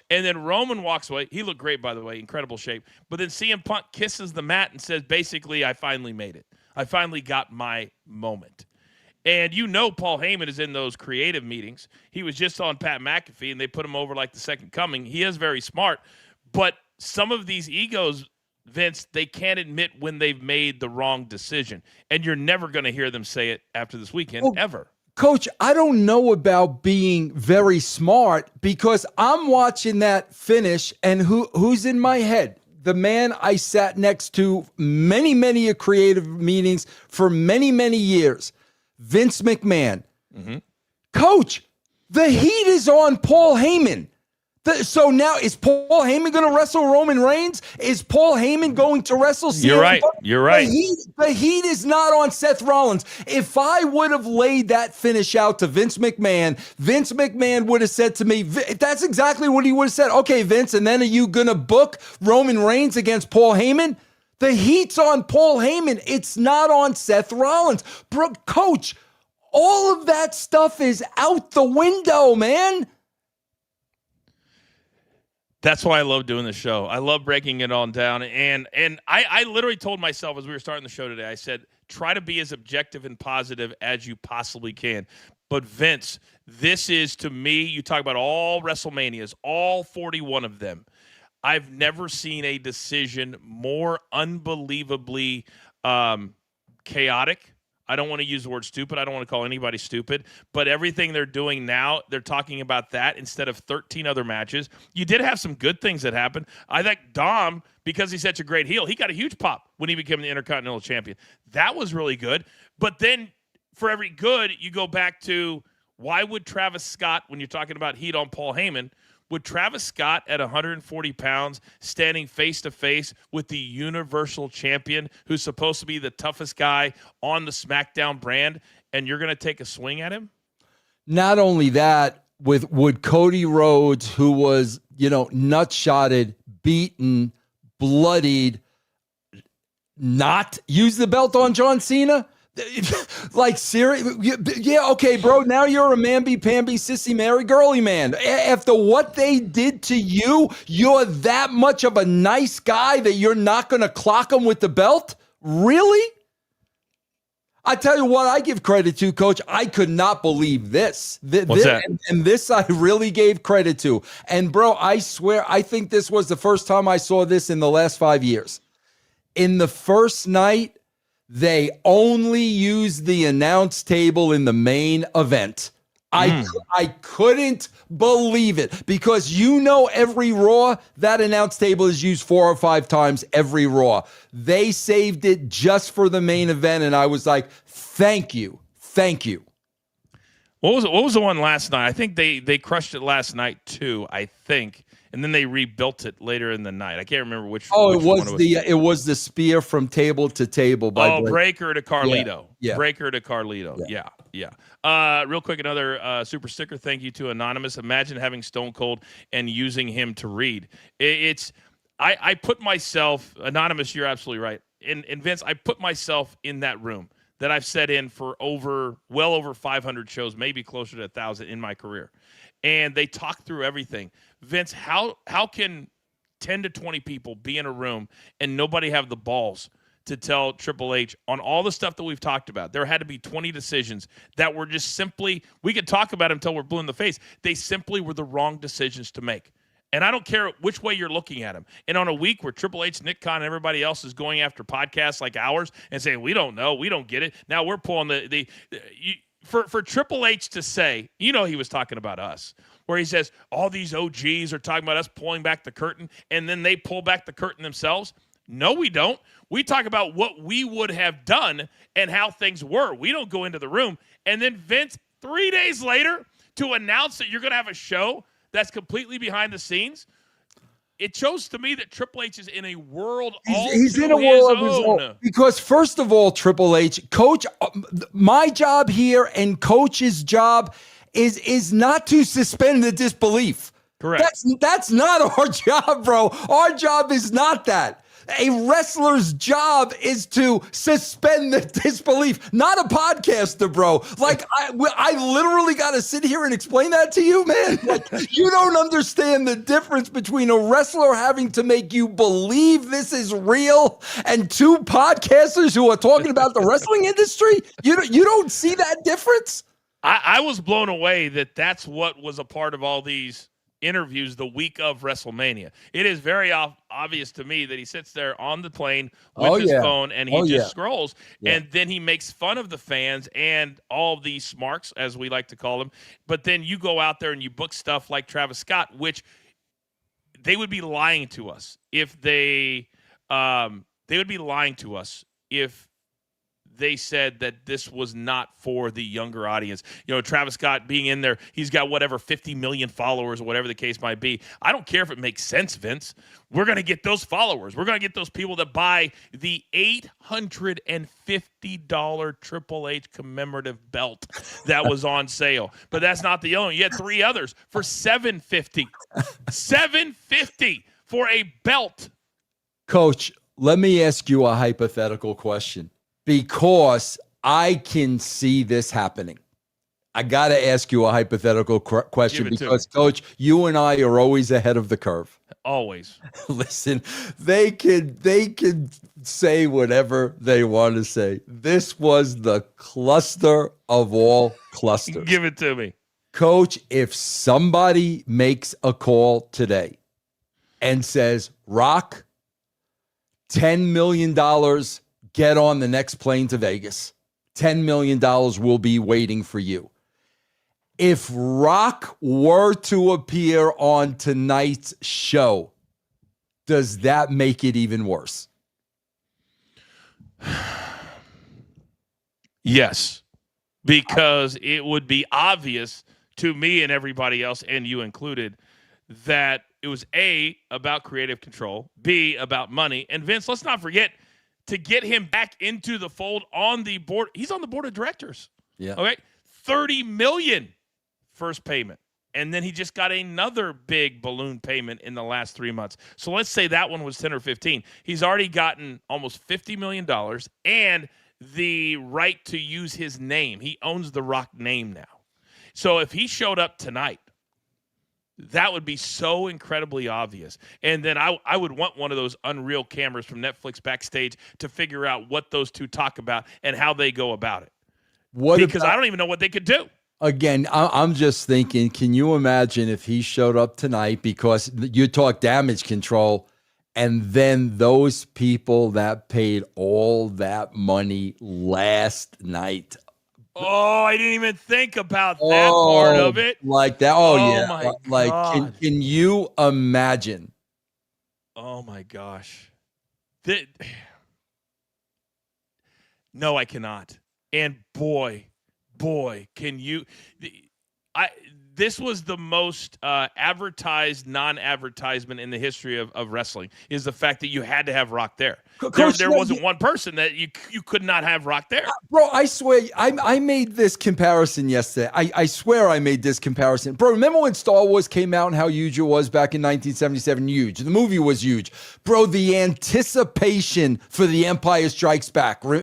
And then Roman walks away. He looked great, by the way, incredible shape. But then CM Punk kisses the mat and says, basically, I finally made it. I finally got my moment. And Paul Heyman is in those creative meetings. He was just on Pat McAfee, and they put him over like the second coming. He is very smart. But some of these egos, Vince, they can't admit when they've made the wrong decision. And you're never going to hear them say it after this weekend, ever. Coach, I don't know about being very smart because I'm watching that finish, and who's in my head? The man I sat next to many creative meetings for many years, Vince McMahon. Mm-hmm. Coach, the heat is on Paul Heyman. So now, is Paul Heyman going to wrestle Roman Reigns? Is Paul Heyman going to wrestle CM You're right. Punk? You're right. The heat is not on Seth Rollins. If I would have laid that finish out to Vince McMahon would have said to me, that's exactly what he would have said. Okay, Vince, and then are you going to book Roman Reigns against Paul Heyman? The heat's on Paul Heyman. It's not on Seth Rollins. Bro, Coach, all of that stuff is out the window, man. That's why I love doing the show. I love breaking it all down. And I literally told myself as we were starting the show today, I said, try to be as objective and positive as you possibly can. But Vince, this is, to me, you talk about all WrestleManias, all 41 of them. I've never seen a decision more unbelievably chaotic. I don't want to use the word stupid. I don't want to call anybody stupid. But everything they're doing now, they're talking about that instead of 13 other matches. You did have some good things that happened. I think Dom, because he's such a great heel, he got a huge pop when he became the Intercontinental Champion. That was really good. But then for every good, you go back to why would Travis Scott, when you're talking about heat on Paul Heyman, would Travis Scott at 140 pounds standing face-to-face with the Universal Champion who's supposed to be the toughest guy on the SmackDown brand, and you're going to take a swing at him? Not only that, would Cody Rhodes, who was, nut-shotted, beaten, bloodied, not use the belt on John Cena? Like, serious? Yeah, okay, bro, now you're a mamby-pamby, sissy Mary girly man. After what they did to you, you're that much of a nice guy that you're not going to clock them with the belt? Really? I tell you what I give credit to, Coach. I could not believe this. What's that? And this I really gave credit to. And, bro, I swear, I think this was the first time I saw this in the last 5 years. In the first night, they only used the announce table in the main event. I couldn't believe it because every Raw, that announce table is used 4 or 5 times every Raw. They saved it just for the main event, and I was like, thank you. What was the one last night? I think they crushed it last night too, I think. And then they rebuilt it later in the night. I can't remember which. It was the spear from table to table by Breaker to Carlito. Yeah. Breaker to Carlito. Yeah. Real quick, another super sticker. Thank you to Anonymous. Imagine having Stone Cold and using him to read. I put myself, Anonymous, you're absolutely right. And Vince, I put myself in that room that I've sat in for well over 500 shows, maybe closer to 1,000 in my career. And they talk through everything. Vince, how can 10 to 20 people be in a room and nobody have the balls to tell Triple H on all the stuff that we've talked about? There had to be 20 decisions that were just simply, we could talk about them until we're blue in the face. They simply were the wrong decisions to make. And I don't care which way you're looking at them. And on a week where Triple H, Nick Khan, and everybody else is going after podcasts like ours and saying, we don't know, we don't get it. Now we're pulling for Triple H to say, he was talking about us, where he says all these OGs are talking about us pulling back the curtain, and then they pull back the curtain themselves. No, we don't. We talk about what we would have done and how things were. We don't go into the room. And then Vince, 3 days later, to announce that you're going to have a show that's completely behind the scenes, it shows to me that Triple H is in a world he's in a world of his own. Because first of all, Triple H, Coach, my job here and Coach's job is not to suspend the disbelief. Correct. That's not our job, bro. Our job is not that. A wrestler's job is to suspend the disbelief, not a podcaster, bro. Like, I literally got to sit here and explain that to you, man. Like, you don't understand the difference between a wrestler having to make you believe this is real and two podcasters who are talking about the wrestling industry. You don't see that difference? I was blown away that that's what was a part of all these interviews the week of WrestleMania. It is very obvious to me that he sits there on the plane with his phone and he just scrolls, and then he makes fun of the fans and all these smarks, as we like to call them. But then you go out there and you book stuff like Travis Scott, which they would be lying to us if they would be lying to us if they said that this was not for the younger audience. You know, Travis Scott being in there, he's got whatever 50 million followers or whatever the case might be. I don't care if it makes sense, Vince. We're going to get those followers. We're going to get those people that buy the $850 Triple H commemorative belt that was on sale. But that's not the only. You had three others for $750. $750 for a belt. Coach, let me ask you a hypothetical question, because I can see this happening. I got to ask you a hypothetical question because, Coach, you and I are always ahead of the curve. Always. Listen, they could say whatever they want to say. This was the cluster of all clusters. Give it to me. Coach, if somebody makes a call today and says, Rock, $10 million, get on the next plane to Vegas. $10 million will be waiting for you. If Rock were to appear on tonight's show, does that make it even worse? Yes, because it would be obvious to me and everybody else, and you included, that it was A, about creative control, B, about money. And Vince, let's not forget, to get him back into the fold on the board, he's on the board of directors. Yeah. Okay. $30 million first payment. And then he just got another big balloon payment in the last 3 months. So let's say that one was 10 or 15. He's already gotten almost $50 million and the right to use his name. He owns the Rock name now. So if he showed up tonight, that would be so incredibly obvious. And then I would want one of those Unreal cameras from Netflix backstage to figure out what those two talk about and how they go about it. Because I don't even know what they could do. Again, I'm just thinking, can you imagine if he showed up tonight, because you talk damage control, and then those people that paid all that money last night. Oh, I didn't even think about that part of it. Like that. Oh yeah. Like, can you imagine? Oh my gosh. No, I cannot. And boy, can you? This was the most advertised non-advertisement in the history of wrestling, is the fact that you had to have Rock there. There wasn't one person that you could not have Rock there. Bro, I swear, I made this comparison yesterday. I swear I made this comparison. Bro, remember when Star Wars came out and how huge it was back in 1977? Huge. The movie was huge. Bro, the anticipation for The Empire Strikes Back.